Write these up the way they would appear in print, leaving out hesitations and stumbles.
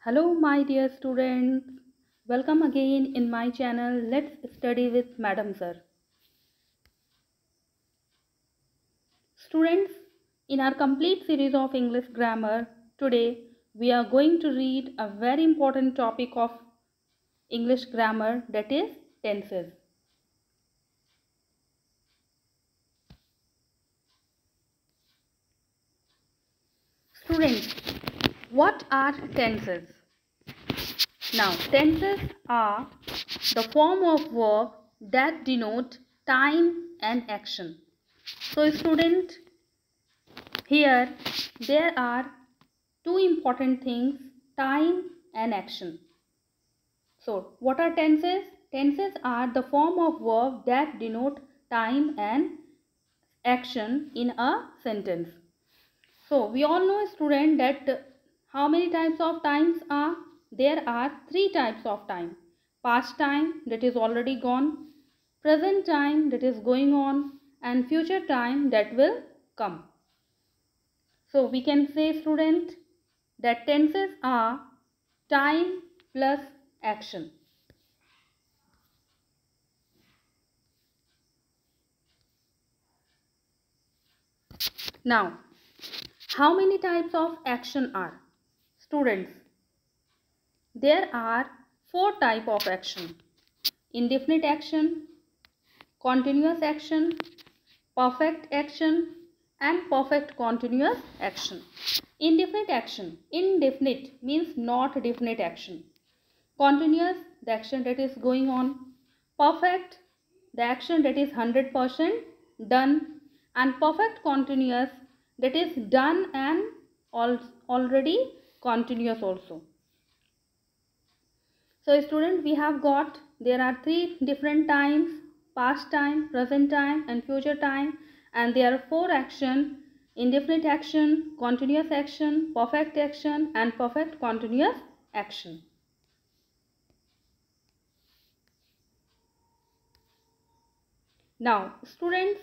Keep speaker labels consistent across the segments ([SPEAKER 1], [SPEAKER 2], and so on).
[SPEAKER 1] Hello, my dear students. Welcome again in my channel. Let's study with Madam Sir. Students, in our complete series of English grammar, today we are going to read a very important topic of English grammar, that is tenses. Students, what are tenses? Now, tenses are the form of verb that denote time and action. So, student, here there are two important things, time and action. So, what are tenses? Tenses are the form of verb that denote time and action in a sentence. So, we all know, student, that how many types of times are? There are three types of time. Past time, that is already gone. Present time, that is going on. And future time, that will come. So, we can say, student, that tenses are time plus action. Now, how many types of action are? Students, there are four types of action. Indefinite action, continuous action, perfect action, and perfect continuous action. Indefinite action. Indefinite means not definite action. Continuous, the action that is going on. Perfect, the action that is 100% done. And perfect continuous, that is done and already continuous also. So student, we have got, there are three different times: past time, present time and future time, and there are four action: indefinite action, continuous action, perfect action and perfect continuous action. Now students,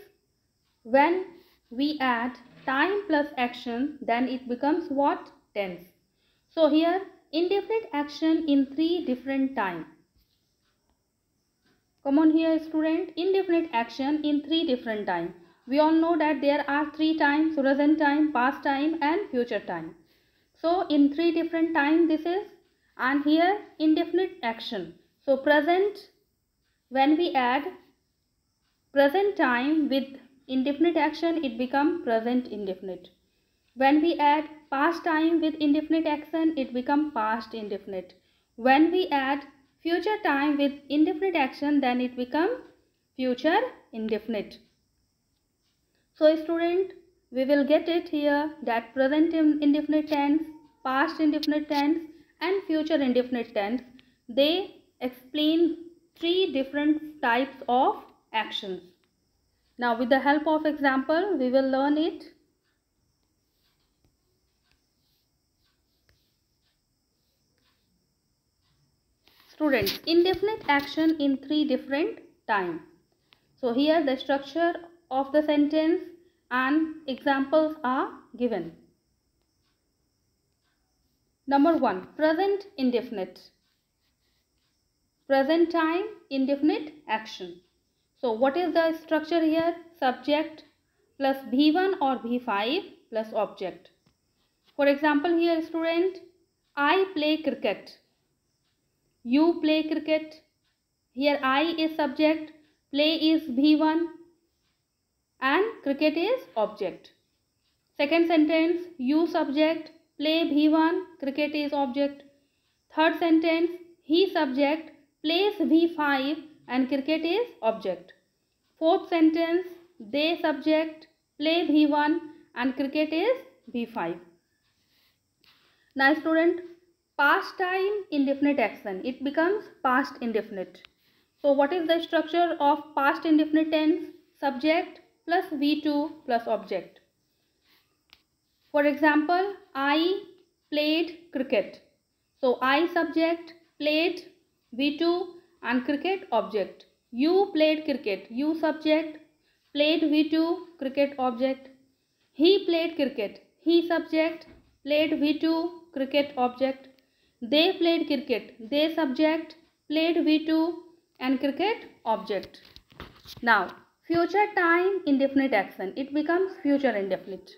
[SPEAKER 1] when we add time plus action, then it becomes what? Tense. So here indefinite action in three different time. Come on here student, indefinite action in three different time. We all know that there are three times: present time, past time and future time. So in three different time this is, and here indefinite action. So present, when we add present time with indefinite action, it becomes present indefinite. When we add past time with indefinite action, it becomes past indefinite. When we add future time with indefinite action, then it becomes future indefinite. So student, we will get it here that present indefinite tense, past indefinite tense and future indefinite tense, they explain three different types of actions. Now with the help of example, we will learn it. Students, indefinite action in three different time. So here the structure of the sentence and examples are given. Number 1, present indefinite. Present time indefinite action. So what is the structure here? Subject plus V1 or V5 plus object. For example here student, I play cricket. You play cricket. Here I is subject, play is V1 and cricket is object. Second sentence, you subject, play V1, cricket is object. Third sentence, he subject, plays V5 and cricket is object. Fourth sentence, they subject, play V1 and cricket is V5. Now student, past time indefinite action, it becomes past indefinite. So what is the structure of past indefinite tense? Subject plus V2 plus object. For example, I played cricket. So I subject, played V2 and cricket object. You played cricket. You subject, played V2, cricket object. He played cricket. He subject, played V2, cricket object. They played cricket. They subject, played V2 and cricket object. Now, future time indefinite action. It becomes future indefinite.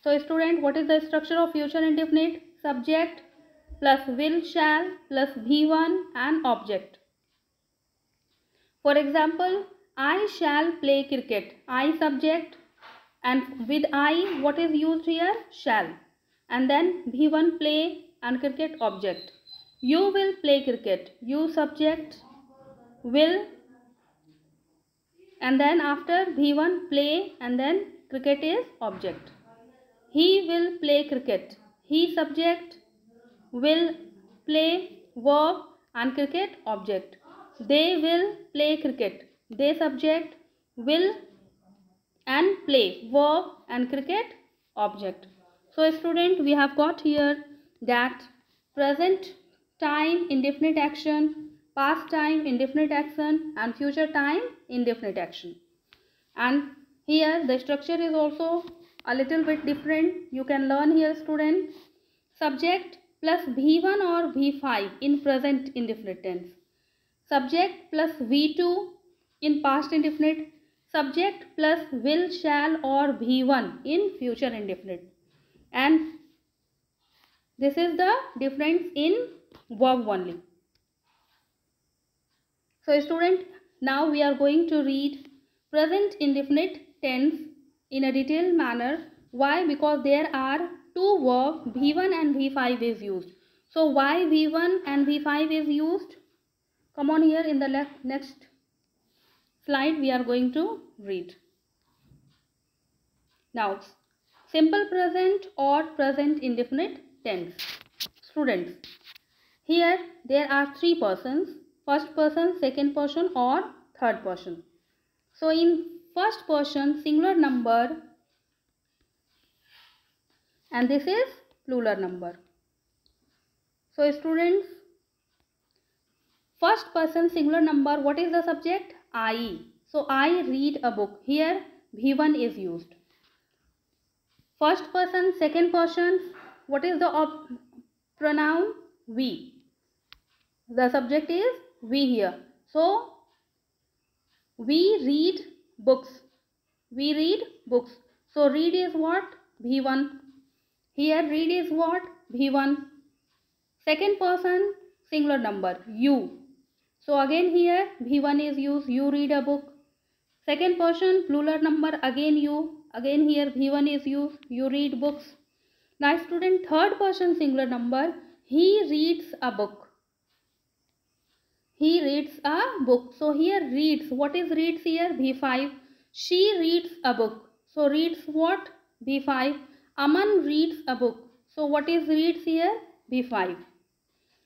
[SPEAKER 1] So student, what is the structure of future indefinite? Subject plus will shall plus V1 and object. For example, I shall play cricket. I subject, and with I what is used here? Shall. And then V1 play and cricket object. You will play cricket. You subject, will, and then after V1 play and then cricket is object. He will play cricket. He subject, will, play, verb and cricket object. They will play cricket. They subject, will and play, verb and cricket object. So student, we have got here that present time indefinite action, past time indefinite action and future time indefinite action. And here the structure is also a little bit different. You can learn here student. Subject plus V1 or V5 in present indefinite tense. Subject plus V2 in past indefinite. Subject plus will, shall or V1 in future indefinite. And this is the difference in verb only. So student, now we are going to read present indefinite tense in a detailed manner. Why? Because there are two verbs, V1 and V5 is used. So why V1 and V5 is used? Come on, here in the next slide we are going to read. Now, simple present or present indefinite tense. Students, here there are three persons, first person, second person or third person. So in first person singular number and this is plural number. So students, first person singular number, what is the subject? I. So I read a book. Here V1 is used. First person, second person, what is the pronoun? We. The subject is we here. So we read books. We read books. So read is what? V1. Here read is what? V1. Second person singular number, you. So again here V1 is used. You read a book. Second person plural number, again you. Again here V1 is used. You read books. Now student, third person singular number, he reads a book. He reads a book. So here reads. What is reads here? V5. She reads a book. So reads what? V5. Aman reads a book. So what is reads here? V5.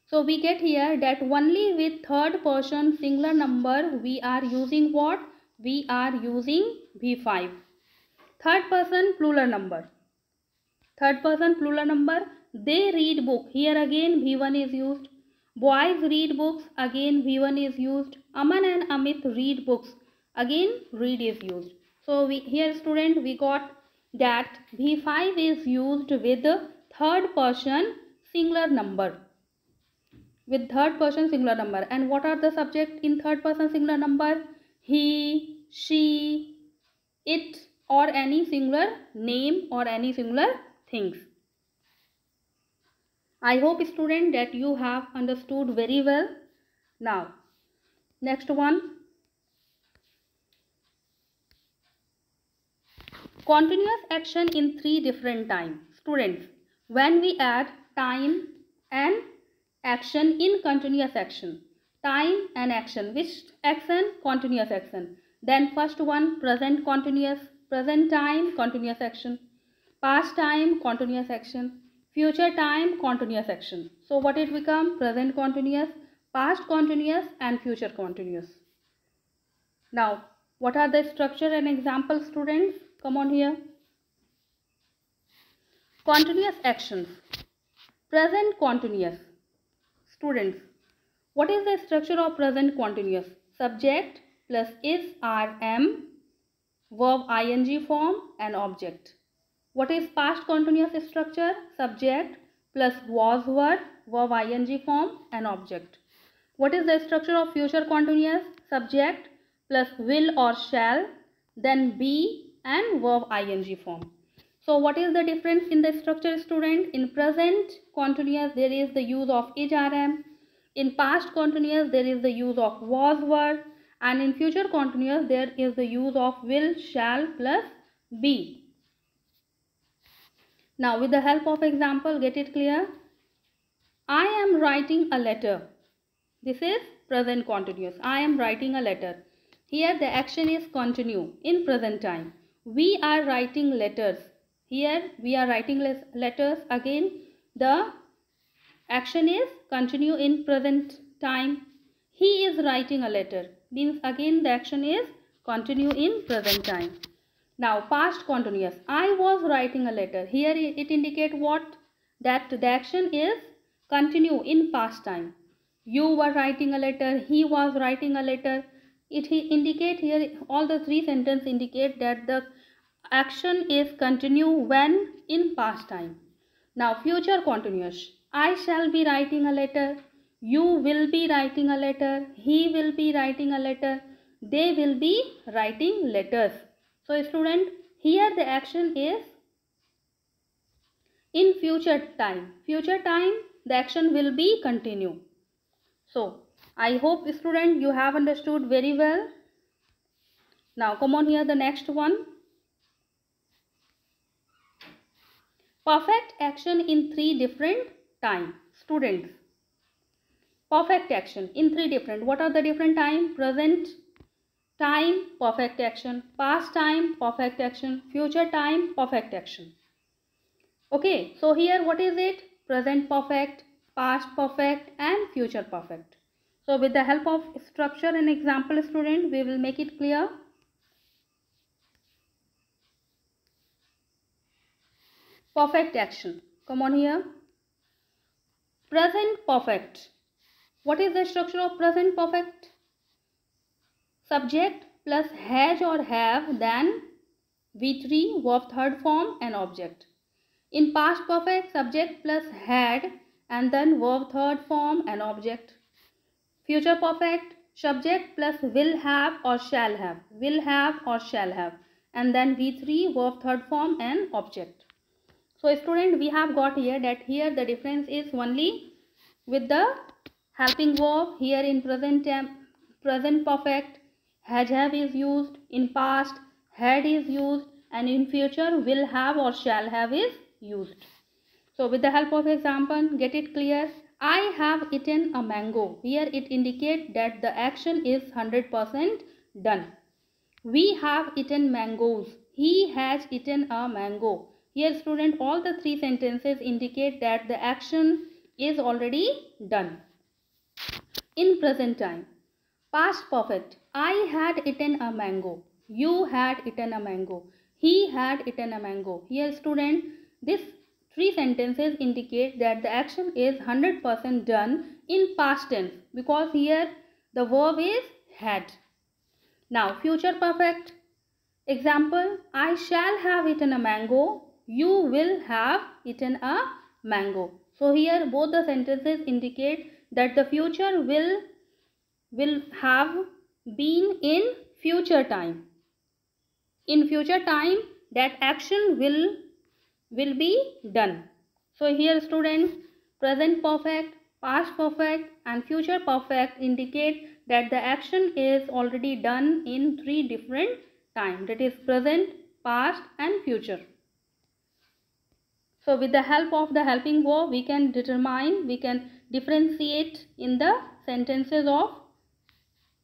[SPEAKER 1] So we get here that only with third person singular number we are using what? We are using V5. Third person plural number. Third person plural number, they read book. Here again V1 is used. Boys read books. Again V1 is used. Aman and Amit read books. Again read is used. So here student, we got that V5 is used with third person singular number. With third person singular number. And what are the subject in third person singular number? He, she, it or any singular name or any singular things. I hope student that you have understood very well. Now next one, continuous action in three different times. Students, when we add time and action in continuous action, time and action, which action? Continuous action. Then first one, present continuous, present time continuous action, past time continuous action, future time continuous action. So what it become? Present continuous, past continuous and future continuous. Now what are the structure and example students? Come on here. Continuous actions. Present continuous. Students, what is the structure of present continuous? Subject plus is rm, verb ing form and object. What is past continuous structure? Subject plus was were verb ing form and object. What is the structure of future continuous? Subject plus will or shall, then be and verb ing form. So what is the difference in the structure, student? In present continuous there is the use of is rm, in past continuous there is the use of was were, and in future continuous there is the use of will, shall plus be. Now with the help of example, get it clear. I am writing a letter. This is present continuous. I am writing a letter. Here the action is continue in present time. We are writing letters. Here we are writing letters. Again the action is continue in present time. He is writing a letter. Means again the action is continue in present time. Now past continuous. I was writing a letter. Here it indicates what? That the action is continue in past time. You were writing a letter. He was writing a letter. It indicate here, all the three sentences indicate that the action is continue when in past time. Now future continuous. I shall be writing a letter. You will be writing a letter. He will be writing a letter. They will be writing letters. So student, here the action is in future time. Future time the action will be continue. So I hope student you have understood very well. Now come on here, the next one. Perfect action in three different time. Students, perfect action in three different. What are the different time? Present time, perfect action. Past time, perfect action. Future time, perfect action. Okay, so here what is it? Present perfect, past perfect and future perfect. So with the help of structure and example, student, we will make it clear. Perfect action. Come on here. Present perfect. What is the structure of present perfect? Subject plus has or have, then V3, verb third form and object. In past perfect, subject plus had and then verb third form and object. Future perfect, subject plus will have or shall have. Will have or shall have. And then V3, verb third form and object. So student, we have got here that here the difference is only with the helping verb. Here in present perfect, has have is used. In past, had is used. And in future, will have or shall have is used. So with the help of example, get it clear. I have eaten a mango. Here it indicates that the action is 100% done. We have eaten mangoes. He has eaten a mango. Here student, all the three sentences indicate that the action is already done. In present time, past perfect, I had eaten a mango. You had eaten a mango. He had eaten a mango. Here student, this three sentences indicate that the action is 100% done in past tense, because here the verb is had. Now future perfect. Example, I shall have eaten a mango. You will have eaten a mango. So here both the sentences indicate that the future will have been in future time. In future time that action will be done. So here students, present perfect, past perfect and future perfect indicate that the action is already done in three different times, that is present, past and future. So with the help of the helping verb, we can differentiate in the sentences of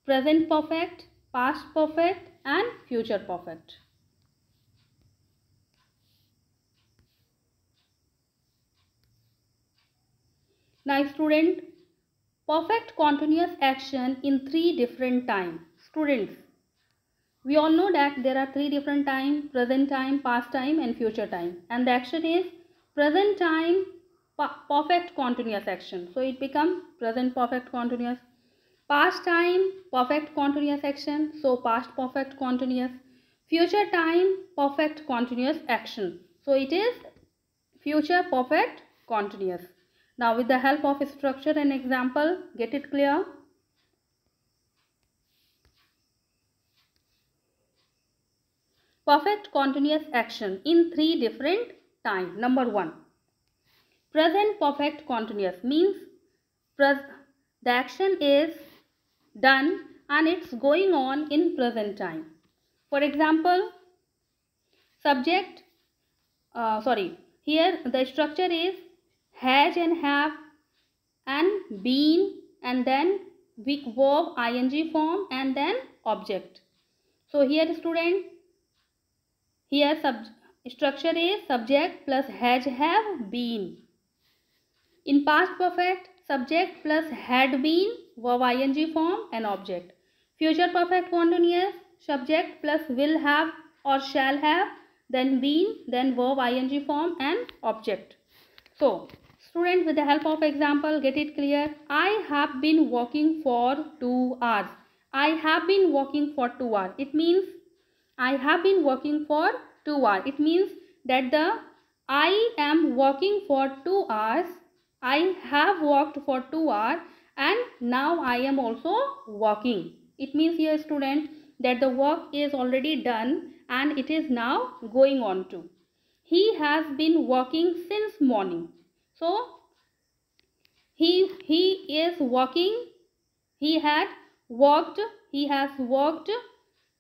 [SPEAKER 1] present perfect, past perfect and future perfect. Now student, perfect continuous action in three different time. Students, we all know that there are three different time: present time, past time and future time. And the action is present time perfect continuous action. So it becomes present perfect continuous. Past time perfect continuous action. So past perfect continuous. Future time perfect continuous action. So it is future perfect continuous. Now with the help of structure and example, get it clear? Perfect continuous action in 3 different time. Number 1. Present perfect continuous means the action is done and it's going on in present time. For example, subject, here the structure is has and have and been and then verb ing form and then object. So here student, here structure is subject plus has, have, been. In past perfect, subject plus had been, verb ing form and object. Future perfect continuous, subject plus will have or shall have, then been, then verb ing form and object. So student, with the help of example, get it clear. I have been walking for 2 hours. I have been walking for 2 hours. It means I have been walking for 2 hours. It means that the I am walking for 2 hours. I have walked for 2 hours and now I am also walking. It means here student that the work is already done and it is now going on to. He has been working since morning. So he is working, he has worked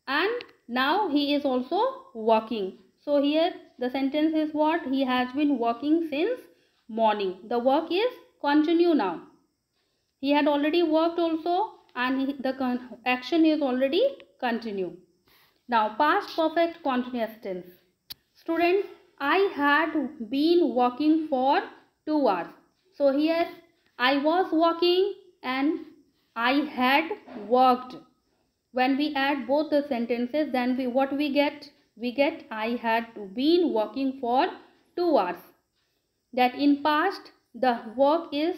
[SPEAKER 1] and now he is also working. So here the sentence is what? He has been working since morning. The work is continue now. He had already worked also and the action is already continue. Now past perfect continuous tense. Student, I had been working for 2 hours. So here I was working and I had worked. When we add both the sentences, then what we get? We get I had been working for 2 hours. That in past the work is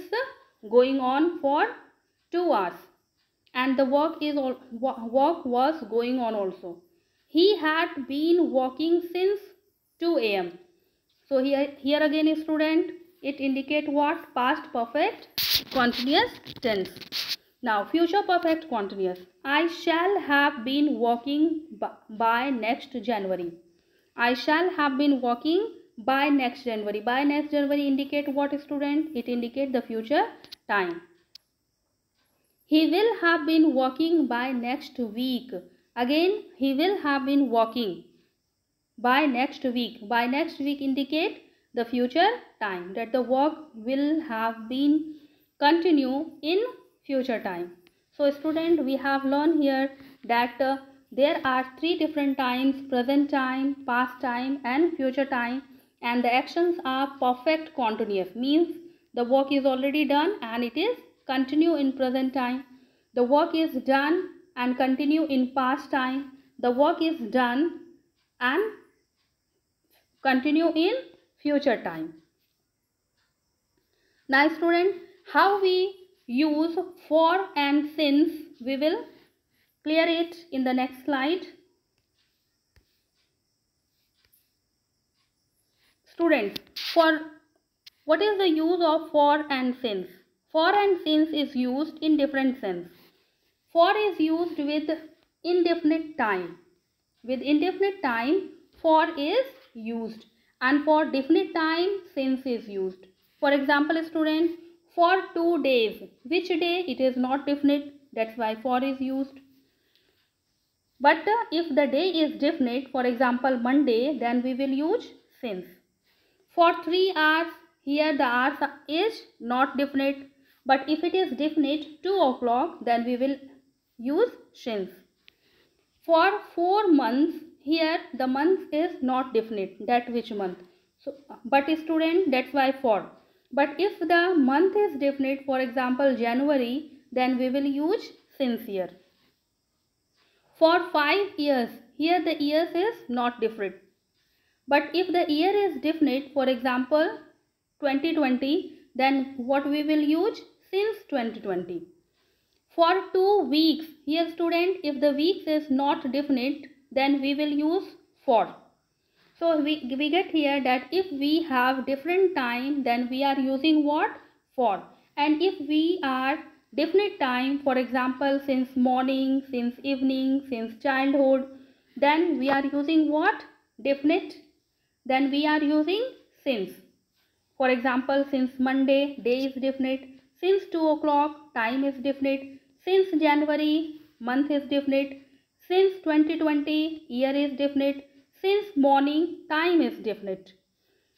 [SPEAKER 1] going on for 2 hours and the work was going on also. He had been working since 2 a.m. So here again student, it indicate what? Past perfect continuous tense. Now future perfect continuous. I shall have been working by next January. I shall have been working by next January. By next January indicate what student? It indicate the future time. He will have been working by next week. Again he will have been working by next week. By next week indicate the future time, that the work will have been continue in future time. So student, we have learned here that there are 3 different times: present time, past time and future time, and the actions are perfect continuous, means the work is already done and it is continue in present time. The work is done and continue in past time. The work is done and continue in future time. Now student, how we use for and since, we will clear it in the next slide. Students, for what is the use of for and since? For and since is used in different sense. For is used with indefinite time. With indefinite time, for is used, and for definite time, since is used. For example student, for 2 days. Which day? It is not definite, that's why for is used. But if the day is definite, for example Monday, then we will use since. For 3 hours, here the hours is not definite, but if it is definite 2 o'clock, then we will use since. For 4 months, here the month is not definite, that which month. So but student, that's why for. But if the month is definite, for example January, then we will use since here. For 5 years, here the years is not different. But if the year is definite, for example 2020, then what we will use? Since 2020. For 2 weeks, here student, if the weeks is not definite, then we will use for. So we get here that if we have different time, then we are using what? for. And if we are definite time, for example, since morning, since evening, since childhood, then we are using what? Definite. Then we are using since. For example, since Monday, day is definite. Since 2 o'clock, time is definite. Since January, month is definite. Since 2020, year is definite. Since morning, time is definite.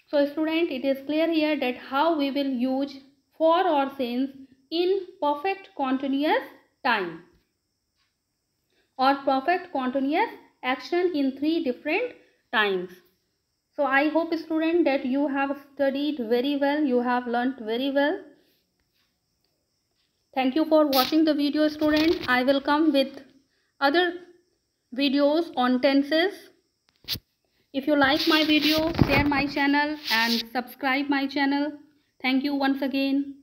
[SPEAKER 1] So student, it is clear here that how we will use for or since in perfect continuous time or perfect continuous action in 3 different times. So I hope student that you have studied very well, you have learnt very well. Thank you for watching the video student. I will come with other videos on tenses. If you like my video, share my channel and subscribe my channel. Thank you once again.